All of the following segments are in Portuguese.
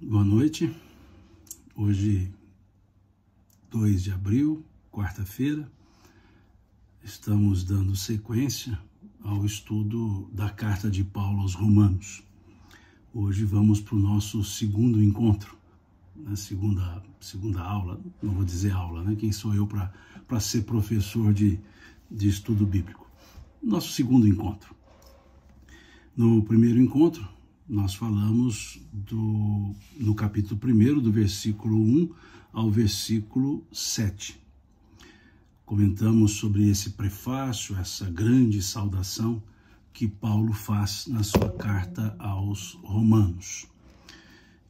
Boa noite, hoje 2 de abril, quarta-feira, estamos dando sequência ao estudo da carta de Paulo aos Romanos. Hoje vamos para o nosso segundo encontro, na segunda aula, não vou dizer aula, né? Quem sou eu para ser professor de estudo bíblico? Nosso segundo encontro. No primeiro encontro, nós falamos no capítulo 1, do versículo 1 ao versículo 7. Comentamos sobre esse prefácio, essa grande saudação que Paulo faz na sua carta aos Romanos.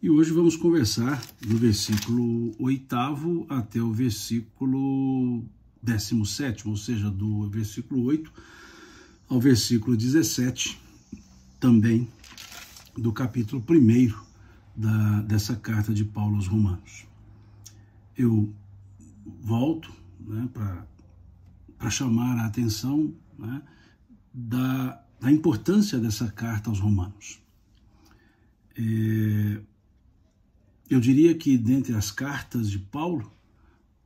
E hoje vamos conversar do versículo 8º até o versículo 17º, ou seja, do versículo 8 ao versículo 17, também do capítulo 1 dessa carta de Paulo aos Romanos. Eu volto, né, para chamar a atenção, né, da importância dessa carta aos Romanos. Eu diria que dentre as cartas de Paulo,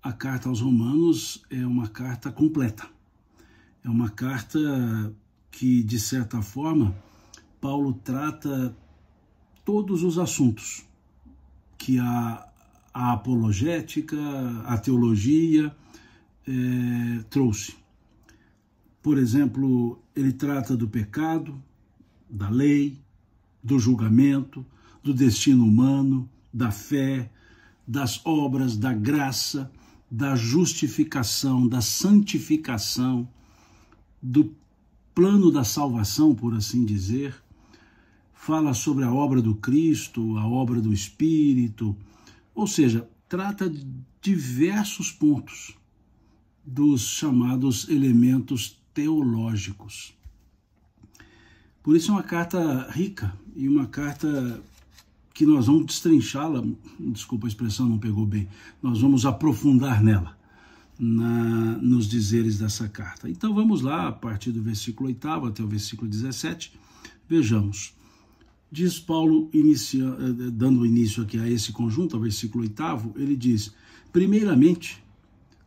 a carta aos Romanos é uma carta completa. É uma carta que, de certa forma, Paulo trata todos os assuntos que a apologética, a teologia trouxe. Por exemplo, ele trata do pecado, da lei, do julgamento, do destino humano, da fé, das obras, da graça, da justificação, da santificação, do plano da salvação, por assim dizer. Fala sobre a obra do Cristo, a obra do Espírito, ou seja, trata de diversos pontos dos chamados elementos teológicos. Por isso é uma carta rica e uma carta que nós vamos destrinchá-la, desculpa a expressão, não pegou bem, nós vamos aprofundar nela, nos dizeres dessa carta. Então vamos lá, a partir do versículo 8º até o versículo 17, vejamos. Diz Paulo, dando início aqui a esse conjunto, ao versículo 8º, ele diz: primeiramente,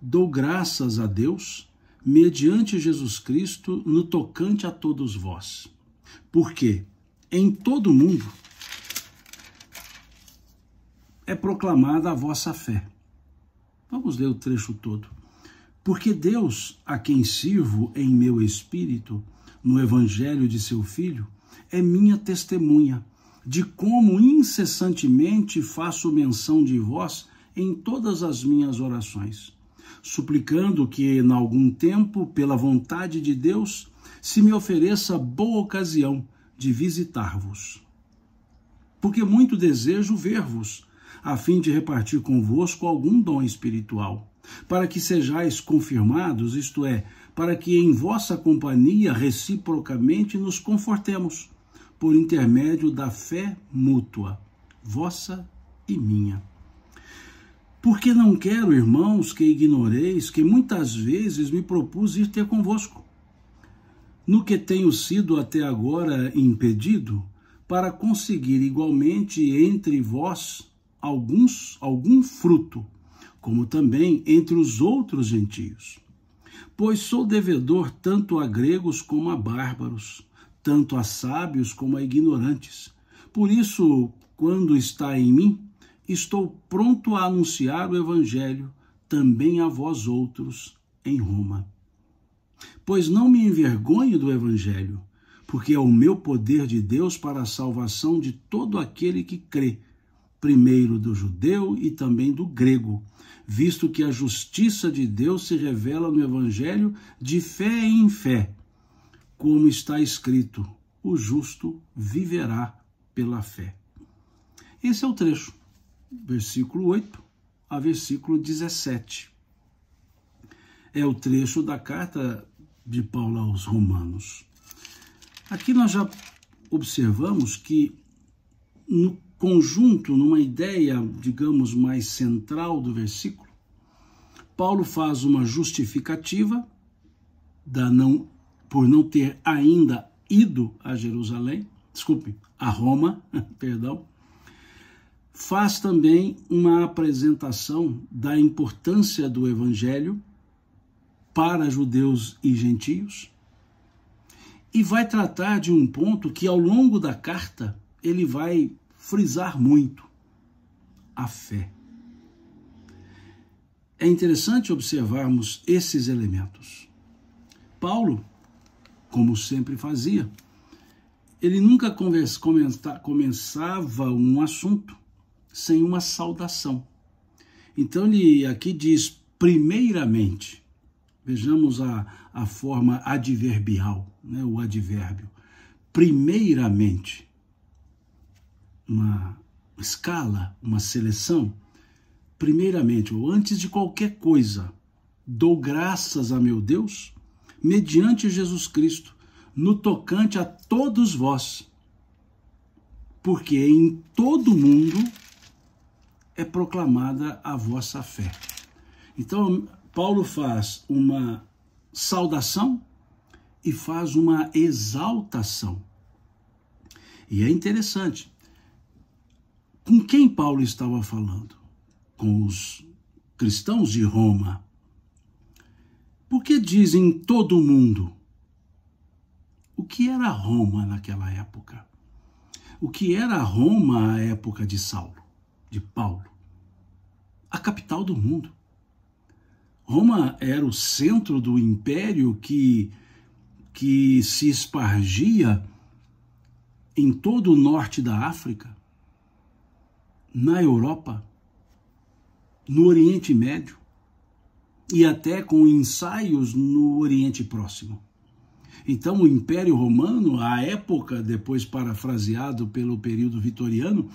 dou graças a Deus, mediante Jesus Cristo, no tocante a todos vós, porque em todo o mundo é proclamada a vossa fé. Vamos ler o trecho todo. Porque Deus, a quem sirvo em meu espírito, no evangelho de seu Filho, é minha testemunha de como incessantemente faço menção de vós em todas as minhas orações, suplicando que, em algum tempo, pela vontade de Deus, se me ofereça boa ocasião de visitar-vos. Porque muito desejo ver-vos, a fim de repartir convosco algum dom espiritual, para que sejais confirmados, isto é, para que em vossa companhia reciprocamente nos confortemos, por intermédio da fé mútua, vossa e minha. Porque não quero, irmãos, que ignoreis que muitas vezes me propus ir ter convosco, no que tenho sido até agora impedido, para conseguir igualmente entre vós algum fruto, como também entre os outros gentios. Pois sou devedor tanto a gregos como a bárbaros, tanto a sábios como a ignorantes. Por isso, quando está em mim, estou pronto a anunciar o evangelho também a vós outros em Roma. Pois não me envergonho do evangelho, porque é o meu poder de Deus para a salvação de todo aquele que crê, primeiro do judeu e também do grego, visto que a justiça de Deus se revela no evangelho de fé em fé, como está escrito: o justo viverá pela fé. Esse é o trecho, versículo 8 a versículo 17. É o trecho da carta de Paulo aos Romanos. Aqui nós já observamos que, no conjunto, numa ideia, digamos, mais central do versículo, Paulo faz uma justificativa por não ter ainda ido a Jerusalém, a Roma, perdão, faz também uma apresentação da importância do Evangelho para judeus e gentios, e vai tratar de um ponto que ao longo da carta ele vai frisar muito: a fé. É interessante observarmos esses elementos. Paulo, como sempre fazia, ele nunca começava um assunto sem uma saudação. Então ele aqui diz primeiramente. Vejamos a forma adverbial, né? O advérbio. Primeiramente, uma escala, uma seleção. Primeiramente, ou antes de qualquer coisa, dou graças a meu Deus, mediante Jesus Cristo, no tocante a todos vós, porque em todo o mundo é proclamada a vossa fé. Então, Paulo faz uma saudação e faz uma exaltação. E é interessante. Com quem Paulo estava falando? Com os cristãos de Roma. Por que diz em todo o mundo? O que era Roma naquela época? O que era Roma à época de Saulo, de Paulo? A capital do mundo. Roma era o centro do império que se espargia em todo o norte da África, na Europa, no Oriente Médio e até com ensaios no Oriente Próximo. Então, o Império Romano, à época, depois parafraseado pelo período vitoriano,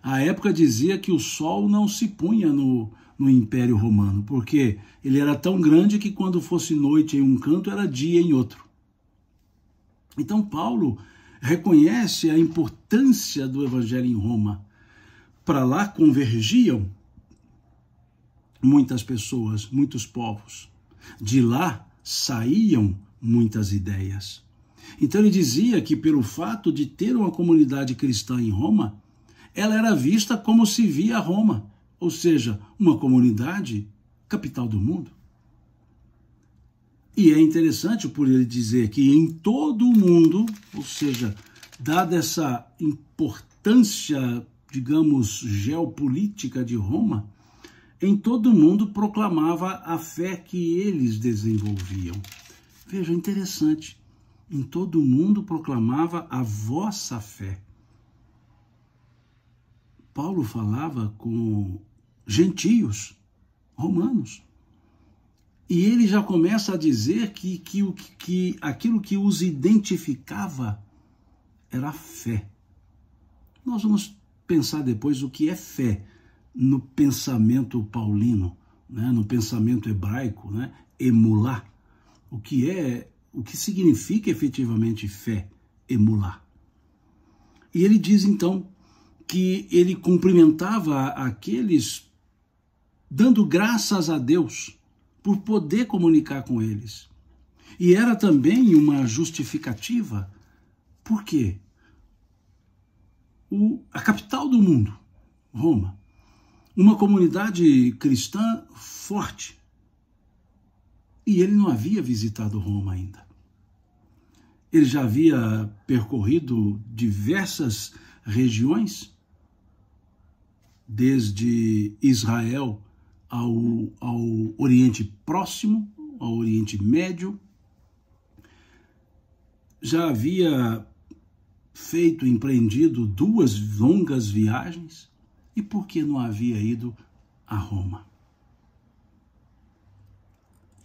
a época dizia que o sol não se punha no Império Romano, porque ele era tão grande que quando fosse noite em um canto, era dia em outro. Então Paulo reconhece a importância do Evangelho em Roma. Para lá convergiam muitas pessoas, muitos povos. De lá saíam muitas ideias. Então ele dizia que pelo fato de ter uma comunidade cristã em Roma, ela era vista como se via Roma, ou seja, uma comunidade capital do mundo. E é interessante por ele dizer que em todo o mundo, ou seja, dada essa importância, digamos, geopolítica de Roma, em todo o mundo proclamava a fé que eles desenvolviam. Veja, interessante, em todo o mundo proclamava a vossa fé. Paulo falava com gentios, romanos. E ele já começa a dizer que aquilo que os identificava era a fé. Nós vamos pensar depois o que é fé no pensamento paulino, né? No pensamento hebraico, né? Emular. O que significa efetivamente fé, emular. E ele diz então que ele cumprimentava aqueles dando graças a Deus por poder comunicar com eles. E era também uma justificativa. Por quê? A capital do mundo, Roma, uma comunidade cristã forte. E ele não havia visitado Roma ainda. Ele já havia percorrido diversas regiões, desde Israel ao Oriente Próximo, ao Oriente Médio. Já havia empreendido 2 longas viagens. E por que não havia ido a Roma?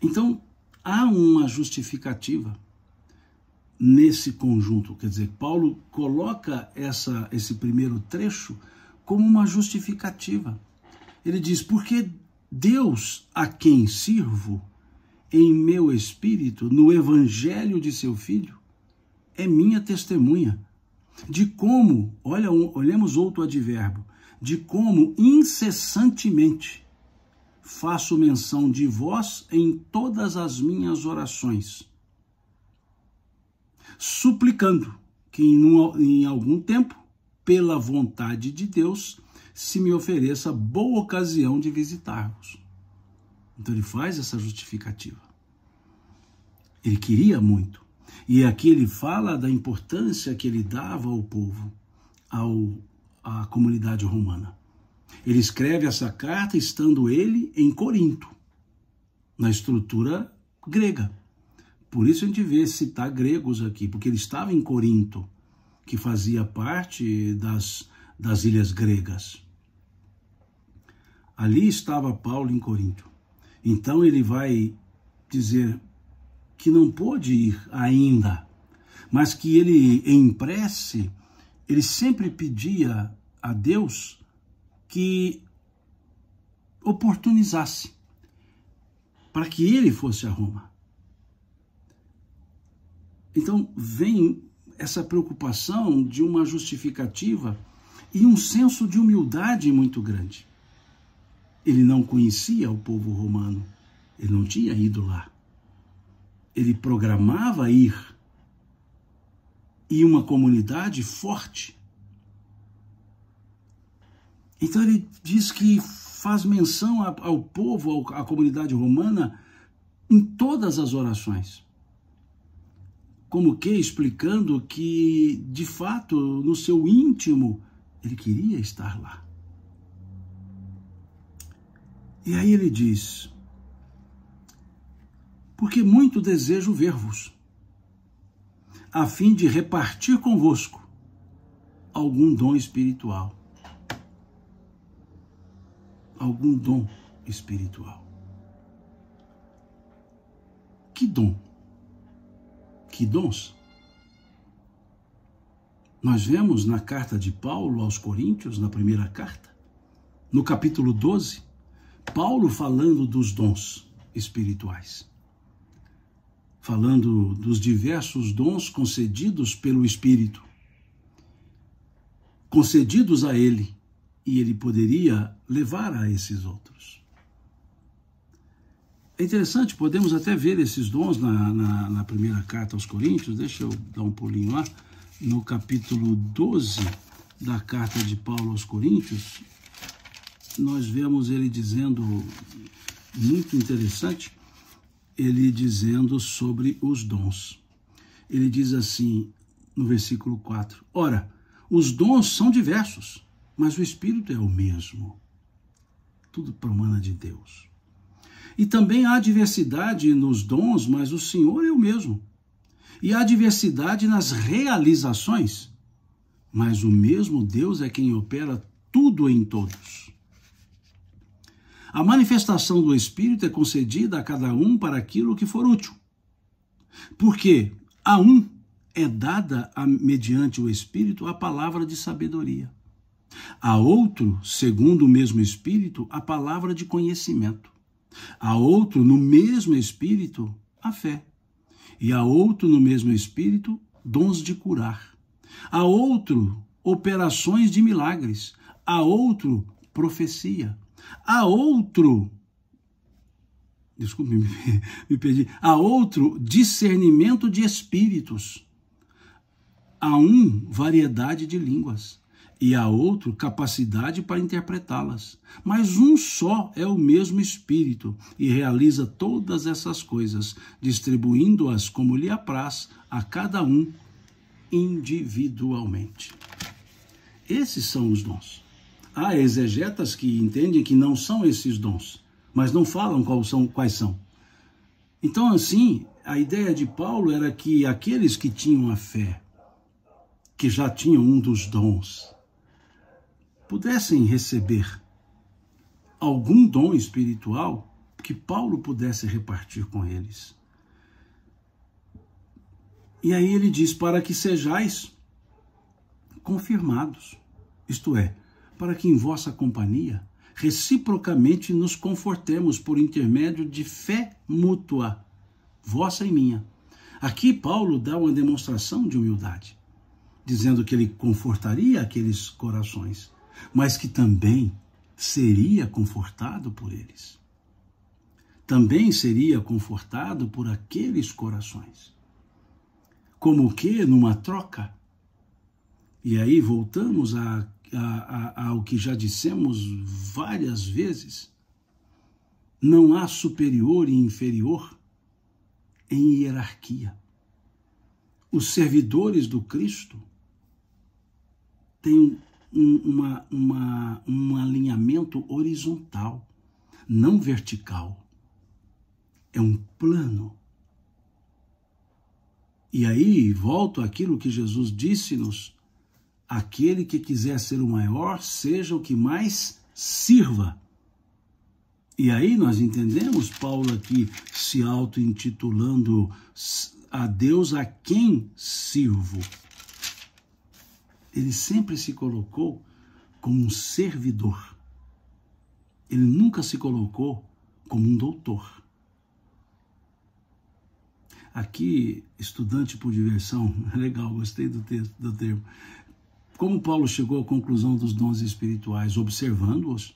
Então, há uma justificativa nesse conjunto. Quer dizer, Paulo coloca esse primeiro trecho como uma justificativa. Ele diz, porque Deus a quem sirvo em meu espírito, no evangelho de seu Filho, é minha testemunha, de como, olhemos outro advérbio, de como incessantemente faço menção de vós em todas as minhas orações, suplicando que em algum tempo, pela vontade de Deus, se me ofereça boa ocasião de visitar-vos. Então ele faz essa justificativa. Ele queria muito. E aqui ele fala da importância que ele dava ao povo, à comunidade romana. Ele escreve essa carta estando ele em Corinto, na estrutura grega. Por isso a gente vê citar gregos aqui, porque ele estava em Corinto, que fazia parte das ilhas gregas. Ali estava Paulo em Corinto. Então ele vai dizer que não pôde ir ainda, mas que ele, em prece, ele sempre pedia a Deus que oportunizasse para que ele fosse a Roma. Então vem essa preocupação de uma justificativa e um senso de humildade muito grande. Ele não conhecia o povo romano, ele não tinha ido lá. Ele programava ir, e uma comunidade forte. Então ele diz que faz menção ao povo, à comunidade romana, em todas as orações. Como que explicando que, de fato, no seu íntimo, ele queria estar lá. E aí ele diz: porque muito desejo ver-vos, a fim de repartir convosco algum dom espiritual. Algum dom espiritual. Que dom? Que dons? Nós vemos na carta de Paulo aos Coríntios, na primeira carta, no capítulo 12, Paulo falando dos dons espirituais. Falando dos diversos dons concedidos pelo Espírito, concedidos a ele, e ele poderia levar a esses outros. É interessante, podemos até ver esses dons na primeira carta aos Coríntios. Deixa eu dar um pulinho lá, no capítulo 12 da carta de Paulo aos Coríntios, nós vemos ele dizendo, muito interessante, ele dizendo sobre os dons. Ele diz assim, no versículo 4, ora, os dons são diversos, mas o Espírito é o mesmo. Tudo promana de Deus. E também há diversidade nos dons, mas o Senhor é o mesmo. E há diversidade nas realizações, mas o mesmo Deus é quem opera tudo em todos. A manifestação do Espírito é concedida a cada um para aquilo que for útil. Porque a um é dada, mediante o Espírito, a palavra de sabedoria. A outro, segundo o mesmo Espírito, a palavra de conhecimento. A outro, no mesmo Espírito, a fé. E a outro, no mesmo Espírito, dons de curar. A outro, operações de milagres. A outro, profecia. A outro, desculpe, me perdi. A outro, discernimento de espíritos. A um, variedade de línguas. E a outro, capacidade para interpretá-las. Mas um só é o mesmo Espírito e realiza todas essas coisas, distribuindo-as como lhe apraz a cada um individualmente. Esses são os dons. Há exegetas que entendem que não são esses dons, mas não falam quais são. Então, assim, a ideia de Paulo era que aqueles que tinham a fé, que já tinham um dos dons, pudessem receber algum dom espiritual que Paulo pudesse repartir com eles. E aí ele diz, para que sejais confirmados, isto é, para que em vossa companhia reciprocamente nos confortemos por intermédio de fé mútua, vossa e minha. Aqui Paulo dá uma demonstração de humildade, dizendo que ele confortaria aqueles corações, mas que também seria confortado por eles. Também seria confortado por aqueles corações. Como que numa troca. E aí voltamos ao que já dissemos várias vezes, não há superior e inferior em hierarquia. Os servidores do Cristo têm um alinhamento horizontal, não vertical. É um plano. E aí, volto àquilo que Jesus disse-nos: aquele que quiser ser o maior, seja o que mais sirva. E aí nós entendemos Paulo aqui se auto-intitulando a Deus a quem sirvo. Ele sempre se colocou como um servidor. Ele nunca se colocou como um doutor. Aqui, estudante por diversão, legal, gostei do texto, do termo. Como Paulo chegou à conclusão dos dons espirituais? Observando-os,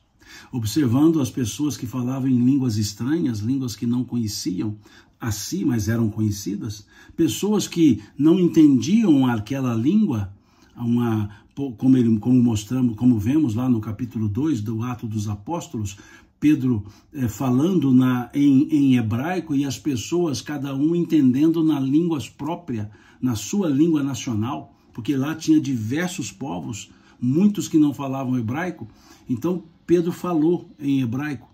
observando as pessoas que falavam em línguas estranhas, línguas que não conheciam a si, mas eram conhecidas, pessoas que não entendiam aquela língua, como vemos lá no capítulo 2 do Atos dos Apóstolos, Pedro falando em hebraico e as pessoas, cada um entendendo na língua própria, na sua língua nacional, porque lá tinha diversos povos, muitos que não falavam hebraico. Então Pedro falou em hebraico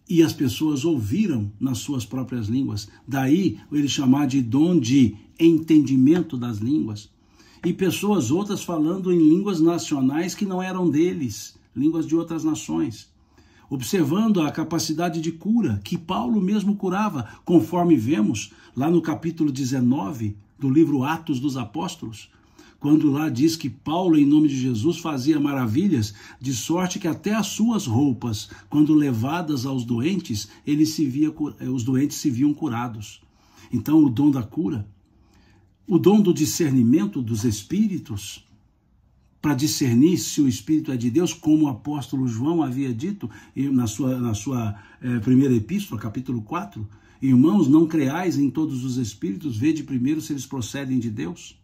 e as pessoas ouviram nas suas próprias línguas. Daí ele chamar de dom de entendimento das línguas. E pessoas outras falando em línguas nacionais que não eram deles, línguas de outras nações. Observando a capacidade de cura, que Paulo mesmo curava, conforme vemos lá no capítulo 19 do livro Atos dos Apóstolos, quando lá diz que Paulo, em nome de Jesus, fazia maravilhas, de sorte que até as suas roupas, quando levadas aos doentes, os doentes se viam curados. Então, o dom da cura, o dom do discernimento dos espíritos, para discernir se o Espírito é de Deus, como o apóstolo João havia dito na sua primeira epístola, capítulo 4, irmãos, não creais em todos os espíritos, vede primeiro se eles procedem de Deus.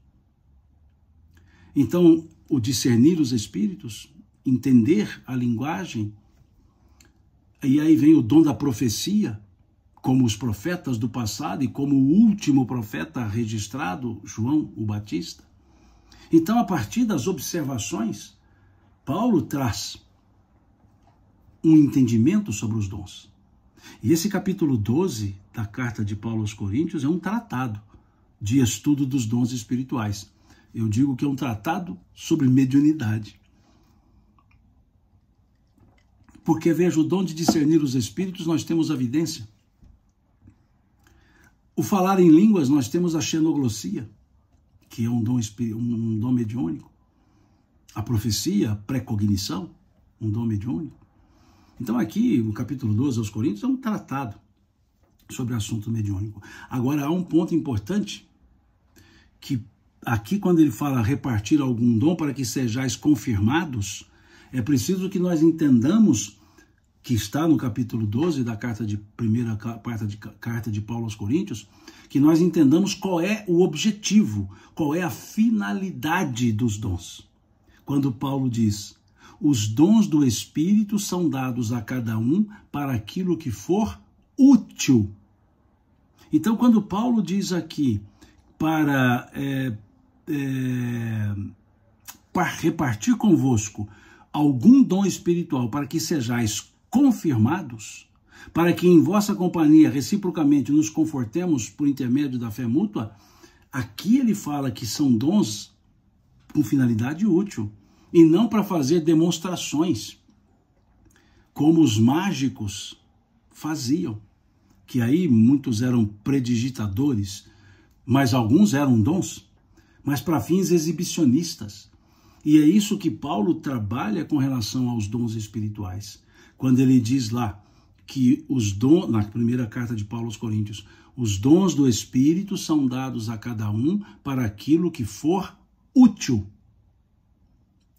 Então, o discernir os espíritos, entender a linguagem, e aí vem o dom da profecia, como os profetas do passado e como o último profeta registrado, João o Batista. Então, a partir das observações, Paulo traz um entendimento sobre os dons. E esse capítulo 12 da carta de Paulo aos Coríntios é um tratado de estudo dos dons espirituais. Eu digo que é um tratado sobre mediunidade. Porque, veja, o dom de discernir os espíritos, nós temos a vidência. O falar em línguas, nós temos a xenoglossia, que é um dom mediúnico. A profecia, a precognição, um dom mediúnico. Então aqui, o capítulo 12 aos Coríntios, é um tratado sobre assunto mediúnico. Agora, há um ponto importante, que aqui quando ele fala repartir algum dom para que sejais confirmados, é preciso que nós entendamos, que está no capítulo 12 da carta de Paulo aos Coríntios, que nós entendamos qual é o objetivo, qual é a finalidade dos dons. Quando Paulo diz, os dons do Espírito são dados a cada um para aquilo que for útil. Então, quando Paulo diz aqui, para repartir convosco algum dom espiritual para que sejais confirmados, para que em vossa companhia reciprocamente nos confortemos por intermédio da fé mútua, aqui ele fala que são dons com finalidade útil, e não para fazer demonstrações, como os mágicos faziam, que aí muitos eram predigitadores, mas alguns eram dons, mas para fins exibicionistas. E é isso que Paulo trabalha com relação aos dons espirituais. Quando ele diz lá que os dons, na primeira carta de Paulo aos Coríntios, os dons do Espírito são dados a cada um para aquilo que for útil.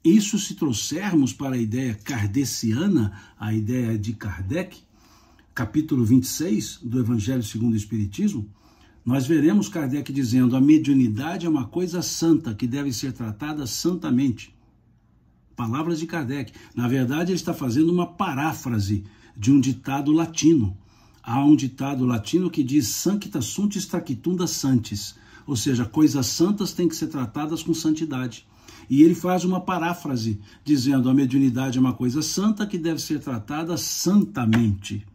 Isso, se trouxermos para a ideia kardeciana, a ideia de Kardec, capítulo 26 do Evangelho segundo o Espiritismo, nós veremos Kardec dizendo: a mediunidade é uma coisa santa que deve ser tratada santamente. palavras de Kardec. Na verdade, ele está fazendo uma paráfrase de um ditado latino. Há um ditado latino que diz sancta sunt stractunda santis, ou seja, coisas santas têm que ser tratadas com santidade. E ele faz uma paráfrase, dizendo a mediunidade é uma coisa santa que deve ser tratada santamente.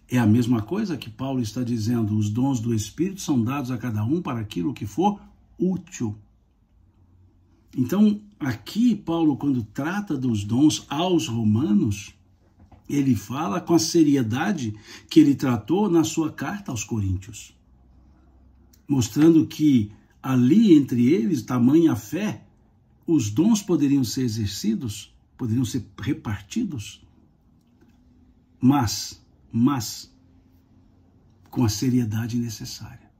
É a mesma coisa que Paulo está dizendo, os dons do Espírito são dados a cada um para aquilo que for útil. Então, aqui Paulo, quando trata dos dons aos romanos, ele fala com a seriedade que ele tratou na sua carta aos Coríntios, mostrando que ali entre eles, tamanha fé, os dons poderiam ser exercidos, poderiam ser repartidos, mas com a seriedade necessária,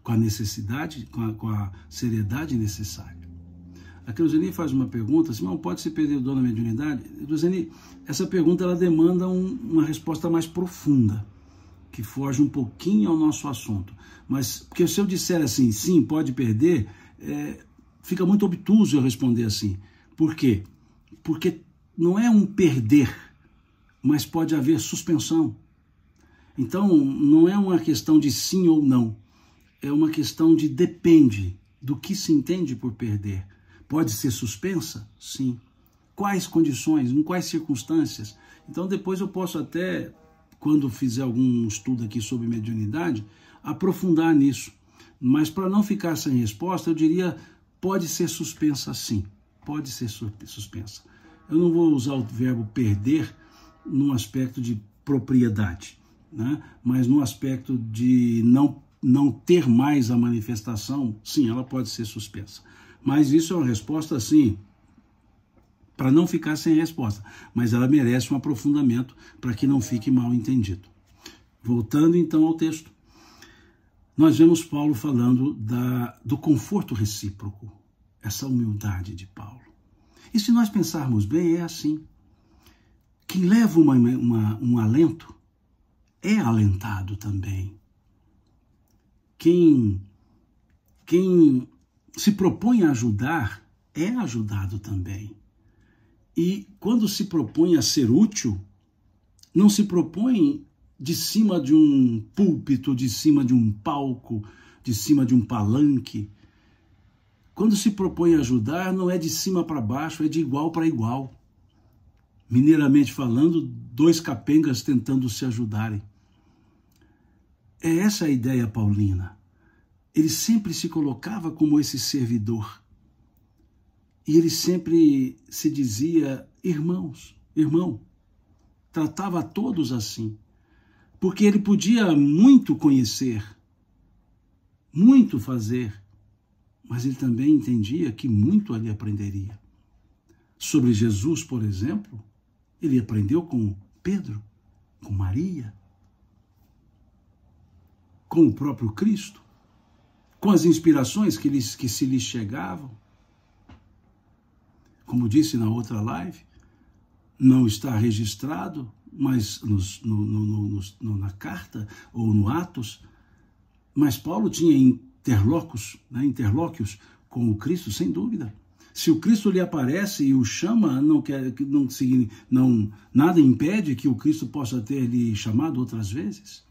com a seriedade necessária. A Cruzeni faz uma pergunta, assim, não pode se perder o dom da mediunidade? Cruzeni, essa pergunta ela demanda uma resposta mais profunda, que foge um pouquinho ao nosso assunto. Mas, porque se eu disser assim, sim, pode perder, fica muito obtuso eu responder assim. Por quê? Porque não é um perder, mas pode haver suspensão. Então, não é uma questão de sim ou não, é uma questão de depende do que se entende por perder. Pode ser suspensa? Sim. Quais condições? Em quais circunstâncias? Então, depois eu posso até, quando fizer algum estudo aqui sobre mediunidade, aprofundar nisso. Mas para não ficar sem resposta, eu diria, pode ser suspensa sim. Pode ser suspensa. Eu não vou usar o verbo perder num aspecto de propriedade, né? Mas no aspecto de não ter mais a manifestação, sim, ela pode ser suspensa. Mas isso é uma resposta, assim, para não ficar sem resposta. Mas ela merece um aprofundamento para que não fique mal entendido. Voltando, então, ao texto. Nós vemos Paulo falando do conforto recíproco, essa humildade de Paulo. E se nós pensarmos bem, é assim. Quem leva um alento é alentado também. Quem se propõe a ajudar é ajudado também. E quando se propõe a ser útil, não se propõe de cima de um púlpito, de cima de um palco, de cima de um palanque. Quando se propõe a ajudar, não é de cima para baixo, é de igual para igual. Mineiramente falando, dois capengas tentando se ajudarem. É essa a ideia paulina. Ele sempre se colocava como esse servidor. E ele sempre se dizia irmão. Tratava a todos assim. Porque ele podia muito conhecer, muito fazer, mas ele também entendia que muito ali aprenderia. Sobre Jesus, por exemplo, ele aprendeu com Pedro, com Maria, com o próprio Cristo, com as inspirações que se lhe chegavam. Como disse na outra live, não está registrado, mas na carta ou no Atos, mas Paulo tinha interlóquios com o Cristo, sem dúvida. Se o Cristo lhe aparece e o chama, nada impede que o Cristo possa ter lhe chamado outras vezes.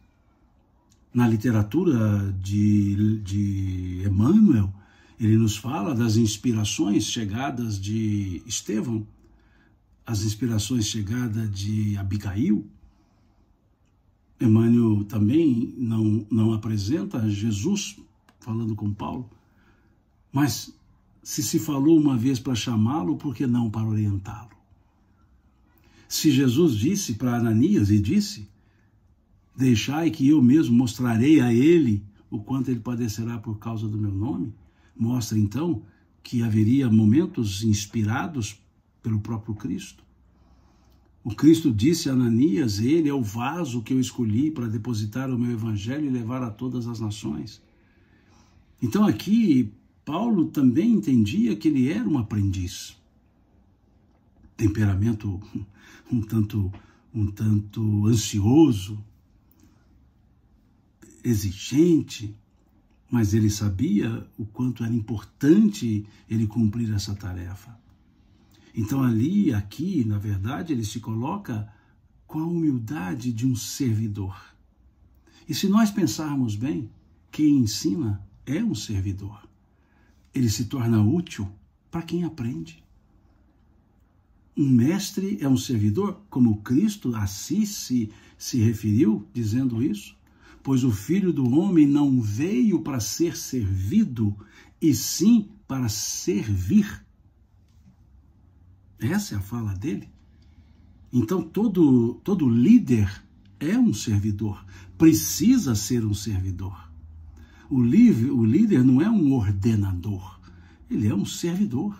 Na literatura de Emmanuel, ele nos fala das inspirações chegadas de Estevão, as inspirações chegadas de Abigail. Emmanuel também não apresenta Jesus falando com Paulo, mas se falou uma vez para chamá-lo, por que não para orientá-lo? Se Jesus disse para Ananias, e disse, deixai que eu mesmo mostrarei a ele o quanto ele padecerá por causa do meu nome, mostra então que haveria momentos inspirados pelo próprio Cristo. O Cristo disse a Ananias, ele é o vaso que eu escolhi para depositar o meu evangelho e levar a todas as nações. Então aqui, Paulo também entendia que ele era um aprendiz. Temperamento um tanto ansioso, exigente, mas ele sabia o quanto era importante ele cumprir essa tarefa. Então ali, aqui, na verdade, ele se coloca com a humildade de um servidor. E se nós pensarmos bem, quem ensina é um servidor. Ele se torna útil para quem aprende. Um mestre é um servidor, como Cristo assim se referiu, dizendo isso. Pois o Filho do Homem não veio para ser servido, e sim para servir. Essa é a fala dele. Então todo líder é um servidor, precisa ser um servidor. O líder não é um ordenador, ele é um servidor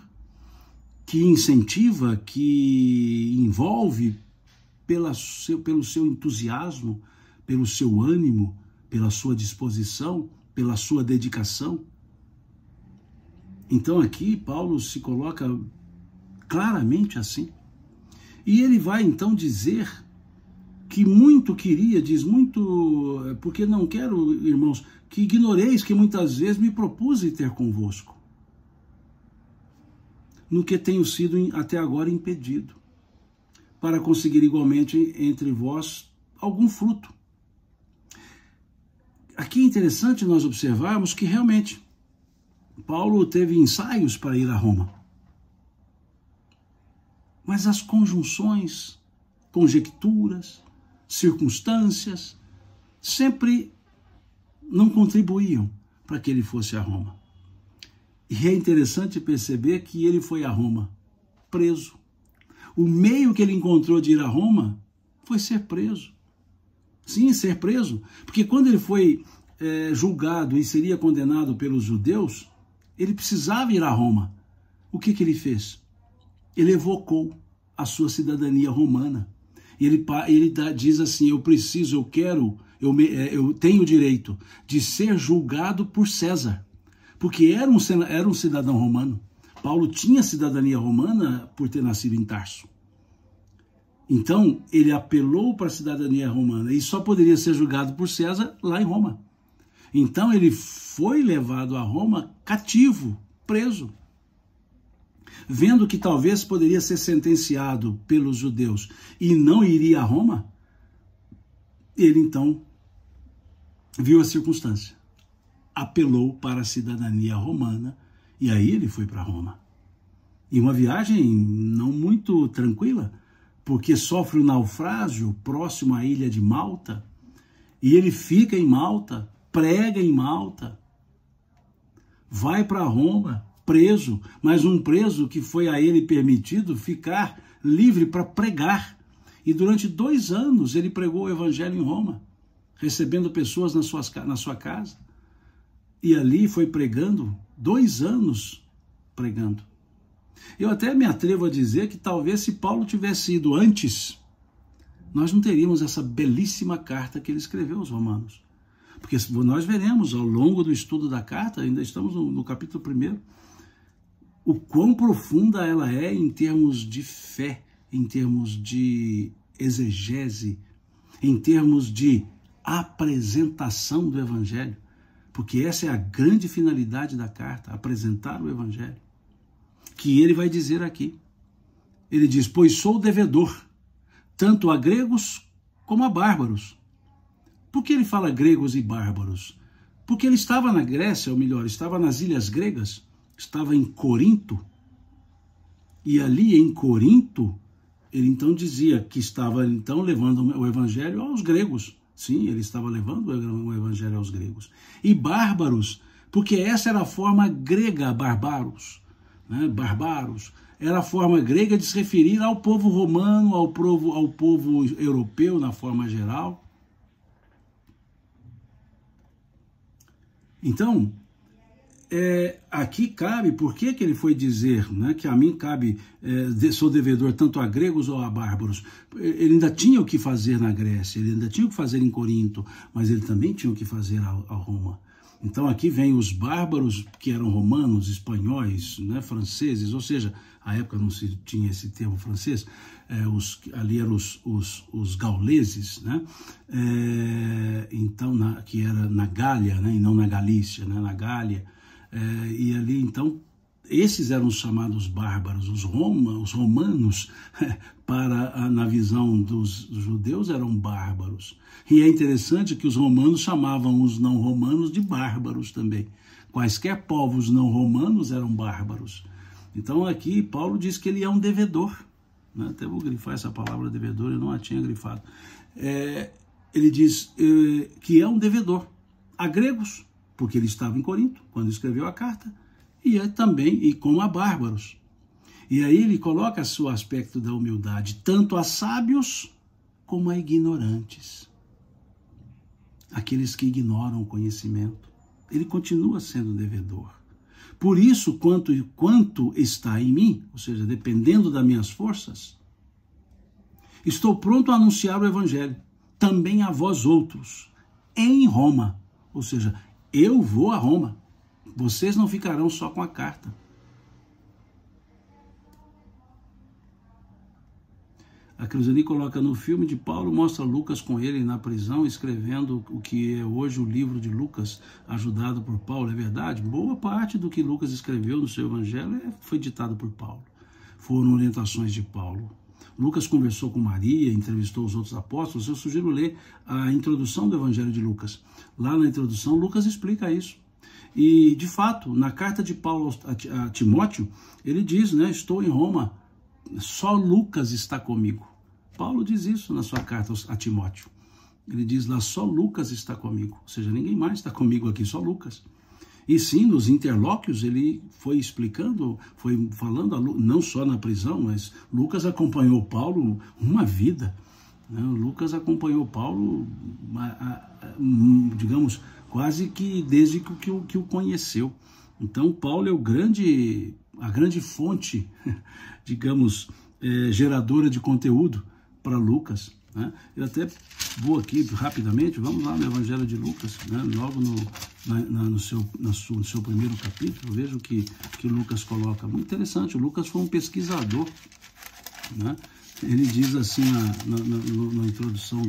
que incentiva, que envolve pelo seu entusiasmo, pelo seu ânimo, pela sua disposição, pela sua dedicação. Então aqui Paulo se coloca claramente assim. E ele vai então dizer que muito queria, diz muito, porque não quero, irmãos, que ignoreis que muitas vezes me propus ter convosco, no que tenho sido até agora impedido, para conseguir igualmente entre vós algum fruto. Aqui é interessante nós observarmos que realmente Paulo teve ensaios para ir a Roma. Mas as conjunções, conjecturas, circunstâncias, sempre não contribuíam para que ele fosse a Roma. E é interessante perceber que ele foi a Roma preso. O meio que ele encontrou de ir a Roma foi ser preso. Sim, ser preso. Porque quando ele foi julgado e seria condenado pelos judeus, ele precisava ir a Roma. O que ele fez? Ele evocou a sua cidadania romana. E ele diz assim, eu tenho o direito de ser julgado por César. Porque era um cidadão romano. Paulo tinha cidadania romana por ter nascido em Tarso. Então, ele apelou para a cidadania romana e só poderia ser julgado por César lá em Roma. Então, ele foi levado a Roma cativo, preso. Vendo que talvez poderia ser sentenciado pelos judeus e não iria a Roma, ele então viu a circunstância, apelou para a cidadania romana e aí ele foi para Roma. E uma viagem não muito tranquila, porque sofre um naufrágio próximo à ilha de Malta e ele fica em Malta, prega em Malta, vai para Roma, preso, mas um preso que foi a ele permitido ficar livre para pregar. E durante 2 anos ele pregou o evangelho em Roma, recebendo pessoas na sua casa. E ali foi pregando, 2 anos pregando. Eu até me atrevo a dizer que talvez se Paulo tivesse ido antes, nós não teríamos essa belíssima carta que ele escreveu aos romanos. Porque nós veremos ao longo do estudo da carta, ainda estamos no capítulo 1, o quão profunda ela é em termos de fé, em termos de exegese, em termos de apresentação do evangelho. Porque essa é a grande finalidade da carta, apresentar o evangelho. Que ele vai dizer aqui. Ele diz, pois sou devedor, tanto a gregos como a bárbaros. Por que ele fala gregos e bárbaros? Porque ele estava na Grécia, ou melhor, estava nas ilhas gregas, estava em Corinto, e ali em Corinto, ele então dizia que estava então levando o evangelho aos gregos. Sim, ele estava levando o evangelho aos gregos. E bárbaros, porque essa era a forma grega, barbaros, né? Barbaros, era a forma grega de se referir ao povo romano, ao povo europeu na forma geral. Então, aqui cabe, por que ele foi dizer, né, que a mim cabe, sou devedor tanto a gregos ou a bárbaros? Ele ainda tinha o que fazer na Grécia, ele ainda tinha o que fazer em Corinto, mas ele também tinha o que fazer a Roma. Então aqui vem os bárbaros, que eram romanos, espanhóis, né, franceses, ou seja, à época não se tinha esse termo francês, ali eram os gauleses, né, então, que era na Gália, né, e não na Galícia, né, na Gália. E ali, então, esses eram os chamados bárbaros. Os romanos, na visão dos judeus, eram bárbaros. E é interessante que os romanos chamavam os não romanos de bárbaros também. Quaisquer povos não romanos eram bárbaros. Então aqui Paulo diz que ele é um devedor. Né? Até vou grifar essa palavra devedor, eu não a tinha grifado. Ele diz que é um devedor a gregos, porque ele estava em Corinto quando escreveu a carta, e como a bárbaros. E aí ele coloca o aspecto da humildade, tanto a sábios como a ignorantes. Aqueles que ignoram o conhecimento. Ele continua sendo devedor. Por isso, quanto está em mim, ou seja, dependendo das minhas forças, estou pronto a anunciar o evangelho, também a vós outros, em Roma. Ou seja, eu vou a Roma. Vocês não ficarão só com a carta. A Cruzani coloca no filme de Paulo, mostra Lucas com ele na prisão, escrevendo o que é hoje o livro de Lucas, ajudado por Paulo. É verdade? Boa parte do que Lucas escreveu no seu evangelho foi ditado por Paulo. Foram orientações de Paulo. Lucas conversou com Maria, entrevistou os outros apóstolos. Eu sugiro ler a introdução do evangelho de Lucas. Lá na introdução, Lucas explica isso. E, de fato, na carta de Paulo a Timóteo, ele diz, né, estou em Roma, só Lucas está comigo. Paulo diz isso na sua carta a Timóteo. Ele diz lá, só Lucas está comigo. Ou seja, ninguém mais está comigo aqui, só Lucas. E sim, nos interlóquios ele foi explicando, foi falando, não só na prisão, mas Lucas acompanhou Paulo uma vida. Né? Lucas acompanhou Paulo, digamos, quase que desde que o conheceu. Então, Paulo é a grande fonte, digamos, geradora de conteúdo para Lucas. Né? Eu até vou aqui rapidamente, vamos lá no Evangelho de Lucas, né? Logo no seu primeiro capítulo, veja o que Lucas coloca. Muito interessante, o Lucas foi um pesquisador. Né? Ele diz assim na introdução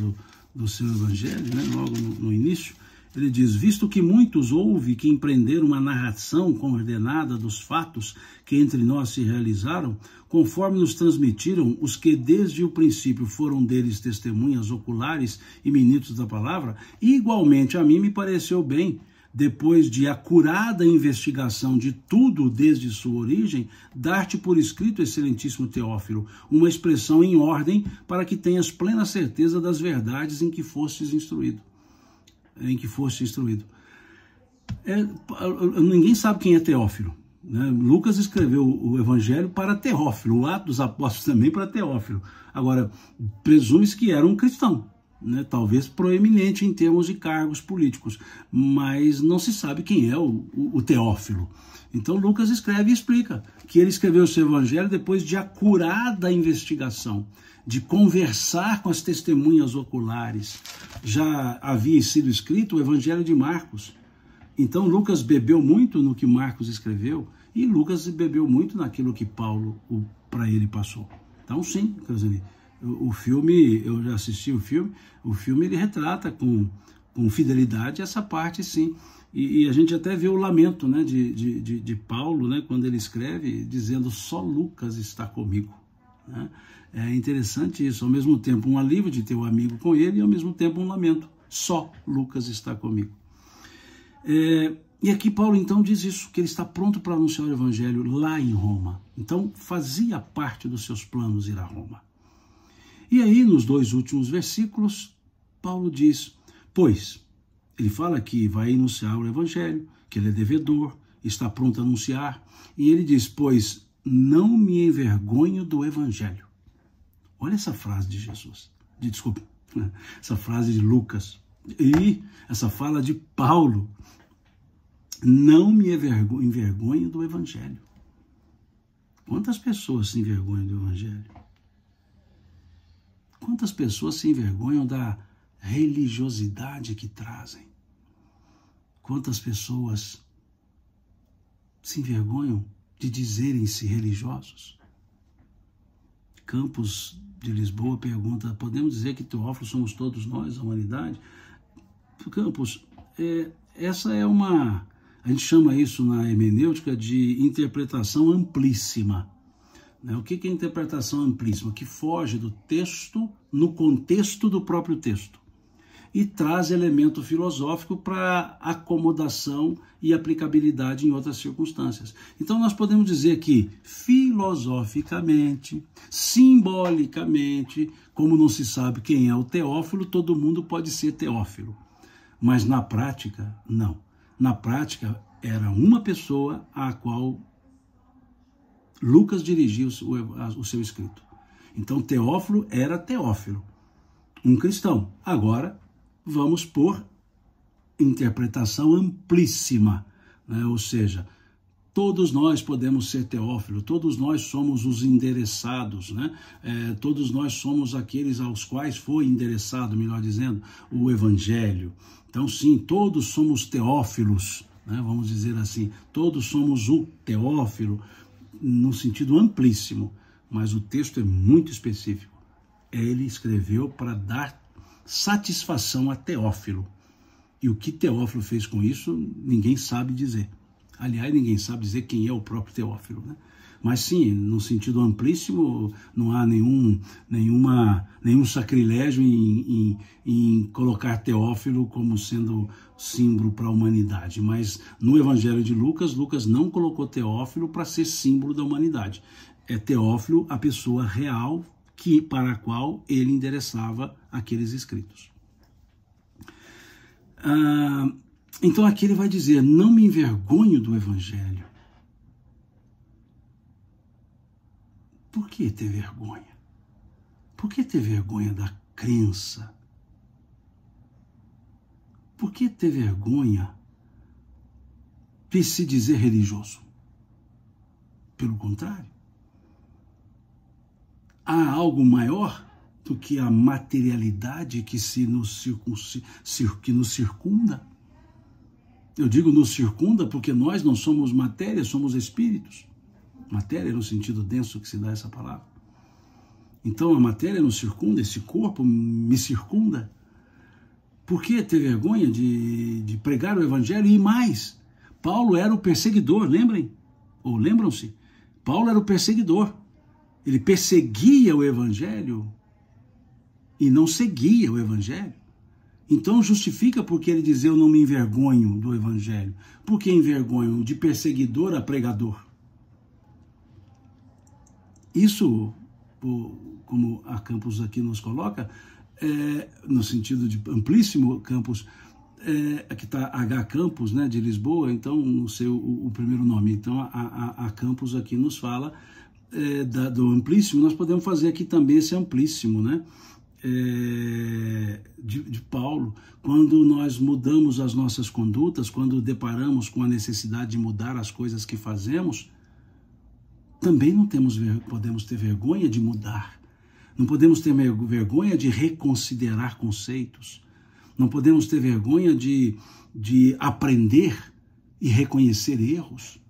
do seu Evangelho, né? Logo no início, ele diz, visto que muitos houve que empreenderam uma narração coordenada dos fatos que entre nós se realizaram, conforme nos transmitiram os que desde o princípio foram deles testemunhas oculares e ministros da palavra, igualmente a mim me pareceu bem, depois de acurada investigação de tudo desde sua origem, dar-te por escrito, excelentíssimo Teófilo, uma expressão em ordem para que tenhas plena certeza das verdades em que fostes instruído. Ninguém sabe quem é Teófilo. Né? Lucas escreveu o Evangelho para Teófilo, o Atos dos Apóstolos também para Teófilo. Agora, presume-se que era um cristão, né? Talvez proeminente em termos de cargos políticos, mas não se sabe quem é o Teófilo. Então Lucas escreve e explica que ele escreveu o seu Evangelho depois de acurada investigação, de conversar com as testemunhas oculares. Já havia sido escrito o Evangelho de Marcos. Então Lucas bebeu muito no que Marcos escreveu e Lucas bebeu muito naquilo que Paulo para ele passou. Então sim, o filme, eu já assisti o filme ele retrata com fidelidade essa parte, sim. E a gente até vê o lamento, né, de Paulo, né, quando ele escreve dizendo só Lucas está comigo. Né? É interessante isso, ao mesmo tempo um alívio de ter um amigo com ele e ao mesmo tempo um lamento, só Lucas está comigo. E aqui Paulo então diz isso, que ele está pronto para anunciar o evangelho lá em Roma. Então fazia parte dos seus planos ir a Roma. E aí nos 2 últimos versículos, Paulo diz, pois, ele fala que vai anunciar o evangelho, que ele é devedor, está pronto a anunciar, e ele diz, pois, não me envergonho do evangelho. Olha essa frase de Jesus, desculpa, essa frase de Lucas, e essa fala de Paulo, não me envergonho do evangelho. Quantas pessoas se envergonham do evangelho? Quantas pessoas se envergonham da religiosidade que trazem? Quantas pessoas se envergonham de dizerem-se religiosos? Campos de Lisboa pergunta, podemos dizer que Teófilo somos todos nós, a humanidade? Campos, essa é uma... A gente chama isso na hermenêutica de interpretação amplíssima. O que é interpretação amplíssima? Que foge do texto no contexto do próprio texto e traz elemento filosófico para acomodação e aplicabilidade em outras circunstâncias. Então nós podemos dizer que filosoficamente, simbolicamente, como não se sabe quem é o Teófilo, todo mundo pode ser Teófilo. Mas na prática, não. Na prática, era uma pessoa à qual Lucas dirigiu o seu escrito. Então Teófilo era Teófilo, um cristão. Agora, vamos por interpretação amplíssima, né? Ou seja, todos nós podemos ser Teófilo, todos nós somos os endereçados, né? Todos nós somos aqueles aos quais foi endereçado, melhor dizendo, o Evangelho. Então, sim, todos somos Teófilos, né? Vamos dizer assim, todos somos o Teófilo, no sentido amplíssimo, mas o texto é muito específico. Ele escreveu para dar satisfação a Teófilo. E o que Teófilo fez com isso, ninguém sabe dizer. Aliás, ninguém sabe dizer quem é o próprio Teófilo, né? Mas sim, no sentido amplíssimo, não há nenhum sacrilégio em colocar Teófilo como sendo símbolo para a humanidade. Mas no Evangelho de Lucas, Lucas não colocou Teófilo para ser símbolo da humanidade. É Teófilo a pessoa real para a qual ele endereçava aqueles escritos. Então aqui ele vai dizer, não me envergonho do Evangelho. Por que ter vergonha? Por que ter vergonha da crença? Por que ter vergonha de se dizer religioso? Pelo contrário, há algo maior do que a materialidade que nos circunda. Eu digo nos circunda porque nós não somos matéria, somos espíritos. Matéria no sentido denso que se dá essa palavra. Então a matéria nos circunda, esse corpo me circunda. Por que ter vergonha de pregar o Evangelho? E mais, Paulo era o perseguidor, lembrem? Ou lembram-se? Paulo era o perseguidor. Ele perseguia o Evangelho e não seguia o Evangelho. Então justifica porque ele diz, eu não me envergonho do Evangelho. Por que envergonho? De perseguidor a pregador. Isso, como a Campos aqui nos coloca, no sentido de amplíssimo Campos, aqui está H. Campos, né, de Lisboa, então o primeiro nome. Então a Campos aqui nos fala do amplíssimo. Nós podemos fazer aqui também esse amplíssimo, né? De Paulo, quando nós mudamos as nossas condutas, quando deparamos com a necessidade de mudar as coisas que fazemos, também não podemos ter vergonha de mudar, não podemos ter vergonha de reconsiderar conceitos, não podemos ter vergonha de aprender e reconhecer erros.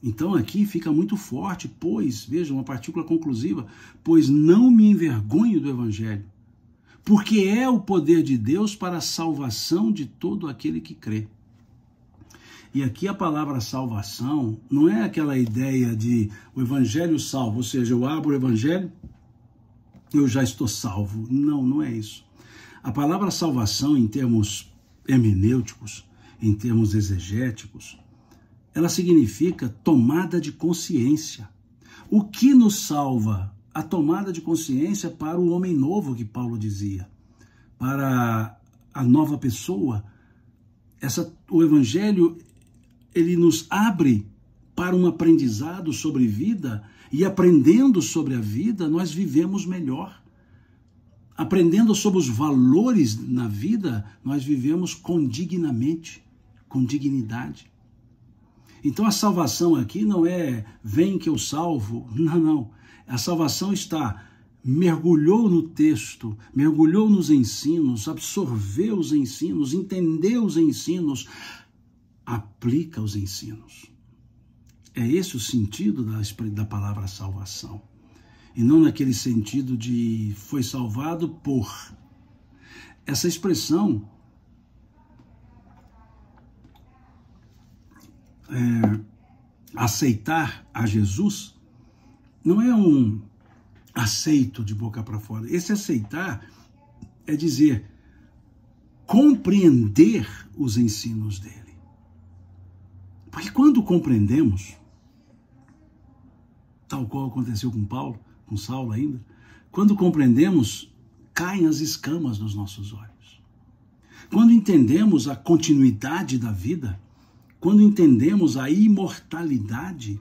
Então aqui fica muito forte, pois, veja, uma partícula conclusiva, pois não me envergonho do Evangelho, porque é o poder de Deus para a salvação de todo aquele que crê. E aqui a palavra salvação não é aquela ideia de o Evangelho salvo, ou seja, eu abro o Evangelho, eu já estou salvo. Não, não é isso. A palavra salvação, em termos hermenêuticos, em termos exegéticos, ela significa tomada de consciência. O que nos salva? A tomada de consciência para o homem novo, que Paulo dizia, para a nova pessoa. O Evangelho, ele nos abre para um aprendizado sobre vida, e aprendendo sobre a vida, nós vivemos melhor. Aprendendo sobre os valores na vida, nós vivemos condignamente, com dignidade. Então a salvação aqui não é vem que eu salvo, não. A salvação mergulhou no texto, mergulhou nos ensinos, absorveu os ensinos, entendeu os ensinos, aplica os ensinos. É esse o sentido da palavra salvação. E não naquele sentido de foi salvado por. Essa expressão aceitar a Jesus não é um aceito de boca para fora. Esse aceitar é dizer, compreender os ensinos dele. Porque quando compreendemos, tal qual aconteceu com Paulo, com Saulo ainda, quando compreendemos, caem as escamas dos nossos olhos. Quando entendemos a continuidade da vida, quando entendemos a imortalidade,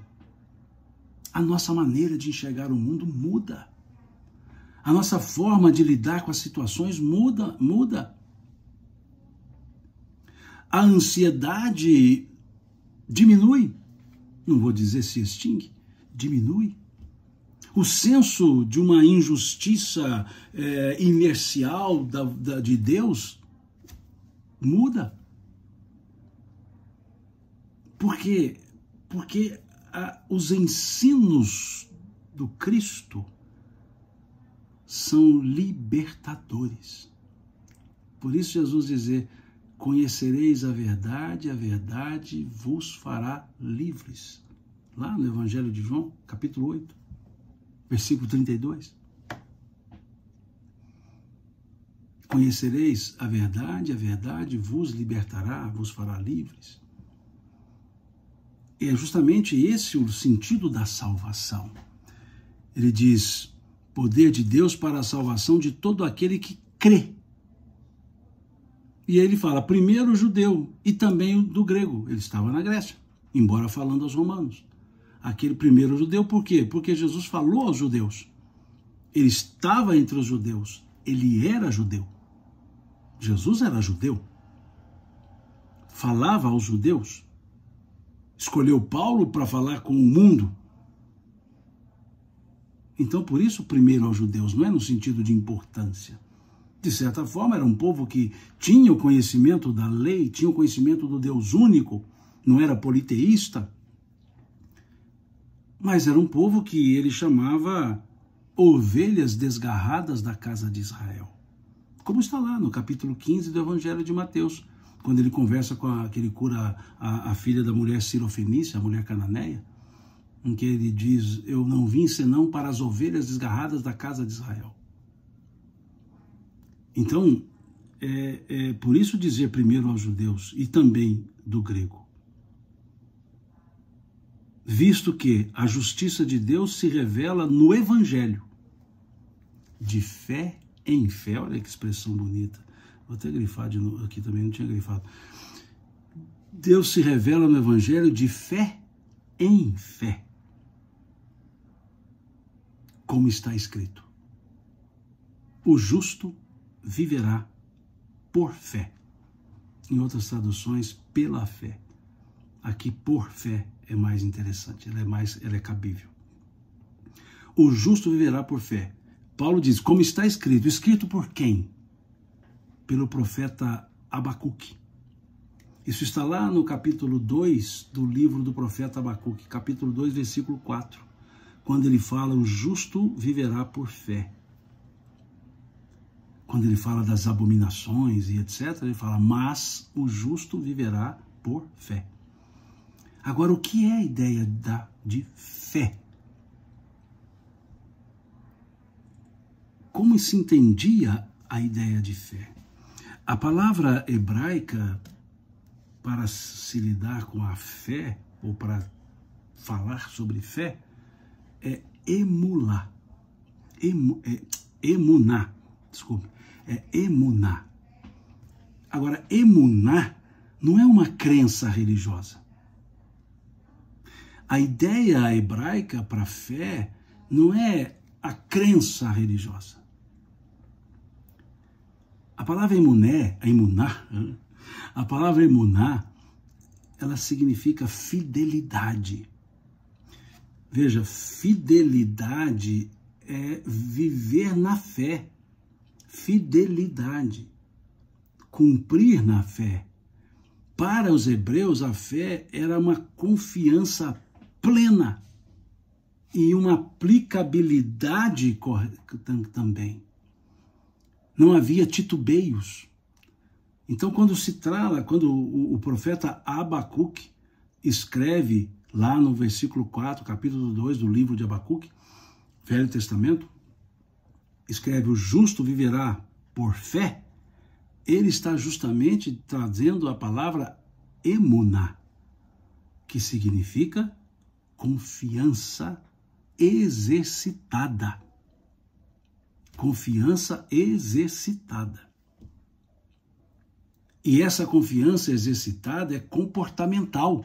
a nossa maneira de enxergar o mundo muda. A nossa forma de lidar com as situações muda. A ansiedade diminui. Não vou dizer se extingue, diminui. O senso de uma injustiça inercial de Deus muda. Por quê? Porque os ensinos do Cristo são libertadores. Por isso Jesus dizer, conhecereis a verdade vos fará livres. Lá no Evangelho de João, capítulo 8, versículo 32. Conhecereis a verdade vos libertará, vos fará livres. É justamente esse o sentido da salvação. Ele diz, poder de Deus para a salvação de todo aquele que crê. E aí ele fala, primeiro o judeu e também do grego. Ele estava na Grécia, embora falando aos romanos. Aquele primeiro judeu, por quê? Porque Jesus falou aos judeus. Ele estava entre os judeus. Ele era judeu. Jesus era judeu. Falava aos judeus. Escolheu Paulo para falar com o mundo. Então, por isso, primeiro aos judeus, não é no sentido de importância. De certa forma, era um povo que tinha o conhecimento da lei, tinha o conhecimento do Deus único, não era politeísta, mas era um povo que ele chamava ovelhas desgarradas da casa de Israel. Como está lá no capítulo 15 do Evangelho de Mateus, quando ele conversa que ele cura a filha da mulher Sirofenícia, a mulher cananeia, em que ele diz, eu não vim senão para as ovelhas desgarradas da casa de Israel. Então, por isso dizer primeiro aos judeus e também do grego. Visto que a justiça de Deus se revela no Evangelho, de fé em fé, olha que expressão bonita. Vou até grifar de novo, aqui também não tinha grifado. Deus se revela no Evangelho de fé em fé. Como está escrito. O justo viverá por fé. Em outras traduções, pela fé. Aqui, por fé, é mais interessante, ela é cabível. O justo viverá por fé. Paulo diz, como está escrito. Escrito por quem? Pelo profeta Abacuque. Isso está lá no capítulo 2 do livro do profeta Abacuque, capítulo 2, versículo 4, quando ele fala, o justo viverá por fé. Quando ele fala das abominações e etc., ele fala, mas o justo viverá por fé. Agora, o que é a ideia de fé? Como se entendia a ideia de fé? A palavra hebraica para se lidar com a fé, ou para falar sobre fé, é emuná. Emuná, desculpe, é emuná. Agora, emuná não é uma crença religiosa. A ideia hebraica para fé não é a crença religiosa. A palavra a palavra emuná, ela significa fidelidade. Veja, fidelidade é viver na fé. Fidelidade. Cumprir na fé. Para os hebreus, a fé era uma confiança plena e uma aplicabilidade também. Não havia titubeios. Então, quando o profeta Abacuque escreve lá no versículo 4, capítulo 2 do livro de Abacuque, Velho Testamento, escreve: o justo viverá por fé. Ele está justamente trazendo a palavra emuná, que significa confiança exercitada. Confiança exercitada. E essa confiança exercitada é comportamental.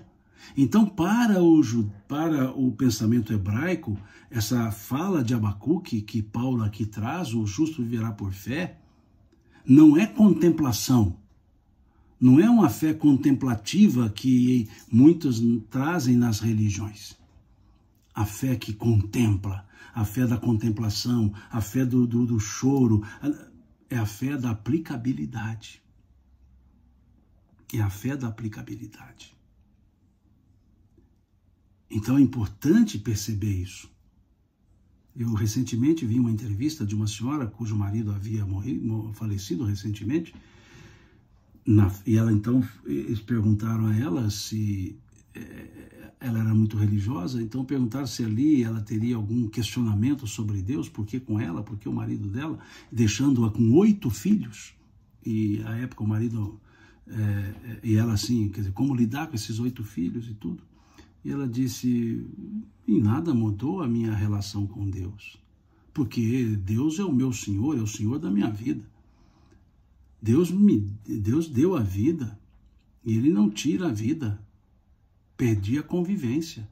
Então, para o pensamento hebraico, essa fala de Abacuque que Paulo aqui traz, o justo viverá por fé, não é contemplação. Não é uma fé contemplativa que muitos trazem nas religiões. A fé que contempla, a fé da contemplação, a fé do choro, é a fé da aplicabilidade. É a fé da aplicabilidade. Então é importante perceber isso. Eu recentemente vi uma entrevista de uma senhora cujo marido havia falecido recentemente, e ela então, eles perguntaram a ela se ela era muito religiosa, então perguntaram se ali ela teria algum questionamento sobre Deus, por que com ela, por que o marido dela, deixando-a com 8 filhos, e à época o marido, e ela assim, quer dizer, como lidar com esses 8 filhos e tudo. E ela disse: em nada mudou a minha relação com Deus, porque Deus é o meu Senhor, é o Senhor da minha vida. Deus deu a vida e Ele não tira a vida. Perdi a convivência.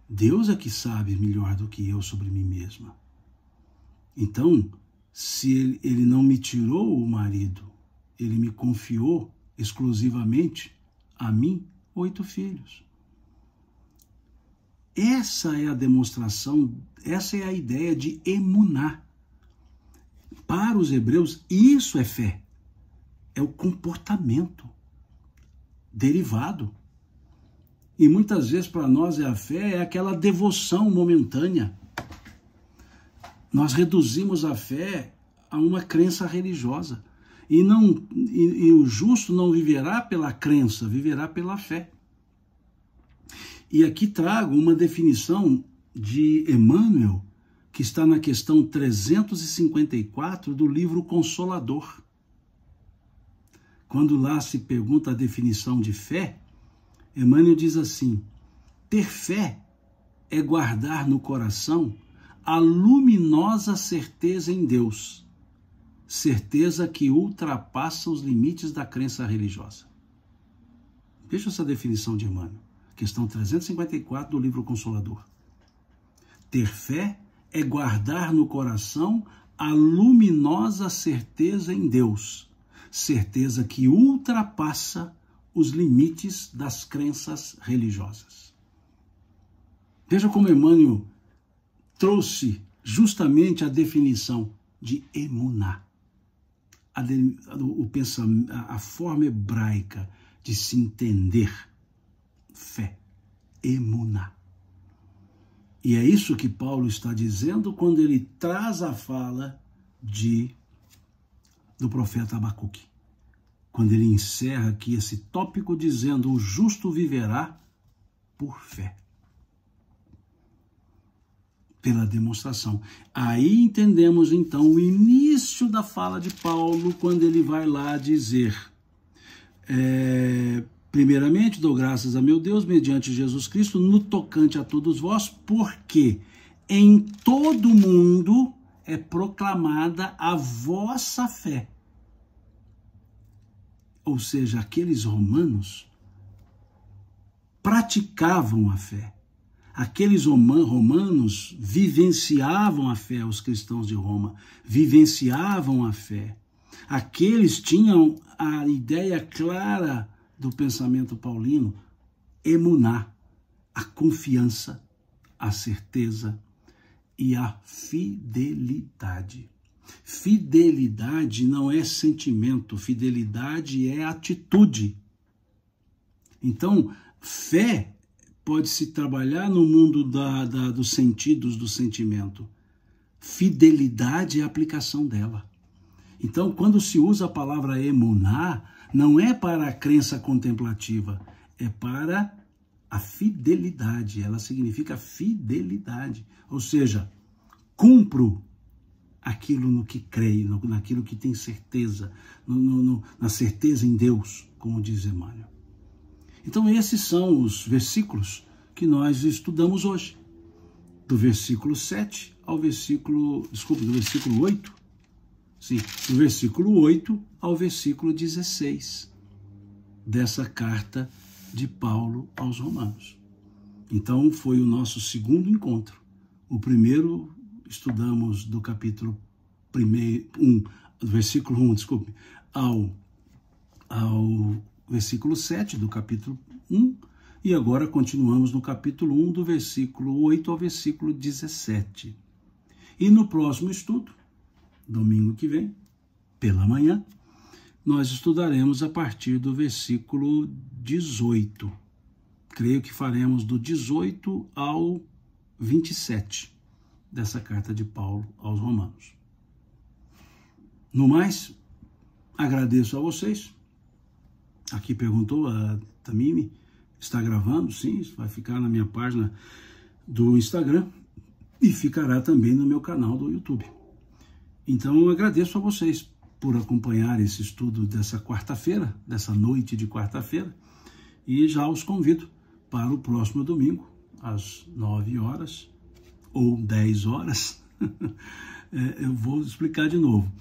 Deus é que sabe melhor do que eu sobre mim mesma. Então, se Ele não me tirou o marido, Ele me confiou exclusivamente a mim 8 filhos. Essa é a demonstração, essa é a ideia de emuná. Para os hebreus, isso é fé. É o comportamento derivado. E muitas vezes para nós a fé é aquela devoção momentânea. Nós reduzimos a fé a uma crença religiosa. E o justo não viverá pela crença, viverá pela fé. E aqui trago uma definição de Emmanuel, que está na questão 354 do livro Consolador. Quando lá se pergunta a definição de fé, Emmanuel diz assim: ter fé é guardar no coração a luminosa certeza em Deus, certeza que ultrapassa os limites da crença religiosa. Veja essa definição de Emmanuel, questão 354 do livro Consolador. Ter fé é guardar no coração a luminosa certeza em Deus, certeza que ultrapassa os limites das crenças religiosas. Veja como Emmanuel trouxe justamente a definição de emuná, a forma hebraica de se entender fé, emuná. E é isso que Paulo está dizendo quando ele traz a fala do profeta Abacuque. Quando ele encerra aqui esse tópico dizendo: o justo viverá por fé. Pela demonstração. Aí entendemos então o início da fala de Paulo, quando ele vai lá dizer: primeiramente dou graças a meu Deus mediante Jesus Cristo no tocante a todos vós, porque em todo mundo é proclamada a vossa fé. Ou seja, aqueles romanos praticavam a fé. Aqueles romanos vivenciavam a fé, os cristãos de Roma vivenciavam a fé. Aqueles tinham a ideia clara do pensamento paulino, emuná, a confiança, a certeza e a fidelidade. Fidelidade não é sentimento, fidelidade é atitude. Então, fé pode-se trabalhar no mundo dos sentidos, do sentimento. Fidelidade é a aplicação dela. Então, quando se usa a palavra emuná, não é para a crença contemplativa, é para a fidelidade. Ela significa fidelidade. Ou seja, cumpro aquilo no que creio, naquilo que tem certeza, na certeza em Deus, como diz Emmanuel. Então esses são os versículos que nós estudamos hoje. Do versículo 7 ao versículo, do versículo 8, sim, do versículo 8 ao versículo 16 dessa carta de Paulo aos Romanos. Então foi o nosso segundo encontro. O primeiro estudamos do capítulo 1, do versículo 1, desculpe, ao versículo 7 do capítulo 1, e agora continuamos no capítulo 1, do versículo 8 ao versículo 17. E no próximo estudo, domingo que vem, pela manhã, nós estudaremos a partir do versículo 18. Creio que faremos do 18 ao 27 dessa carta de Paulo aos Romanos. No mais, agradeço a vocês. Aqui perguntou a Tamimi, está gravando? Sim, vai ficar na minha página do Instagram e ficará também no meu canal do YouTube. Então eu agradeço a vocês por acompanhar esse estudo dessa quarta-feira, dessa noite de quarta-feira, e já os convido para o próximo domingo, às 9 horas ou 10 horas. Eu vou explicar de novo.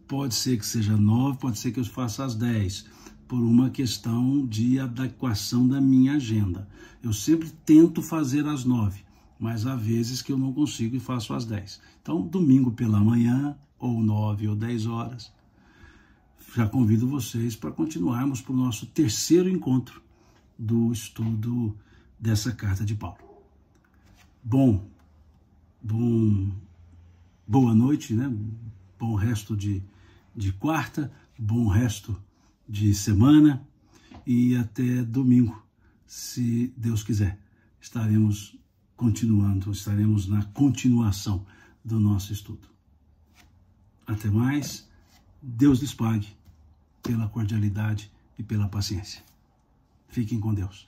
Pode ser que seja 9, pode ser que eu faça às 10, por uma questão de adequação da minha agenda. Eu sempre tento fazer às 9, mas há vezes que eu não consigo e faço às 10. Então, domingo pela manhã, ou 9 ou 10 horas, já convido vocês para continuarmos para o nosso terceiro encontro do estudo dessa carta de Paulo. Boa noite, né? Bom resto de quarta, bom resto de semana e até domingo, se Deus quiser. Estaremos na continuação do nosso estudo. Até mais, Deus lhes pague pela cordialidade e pela paciência. Fiquem com Deus.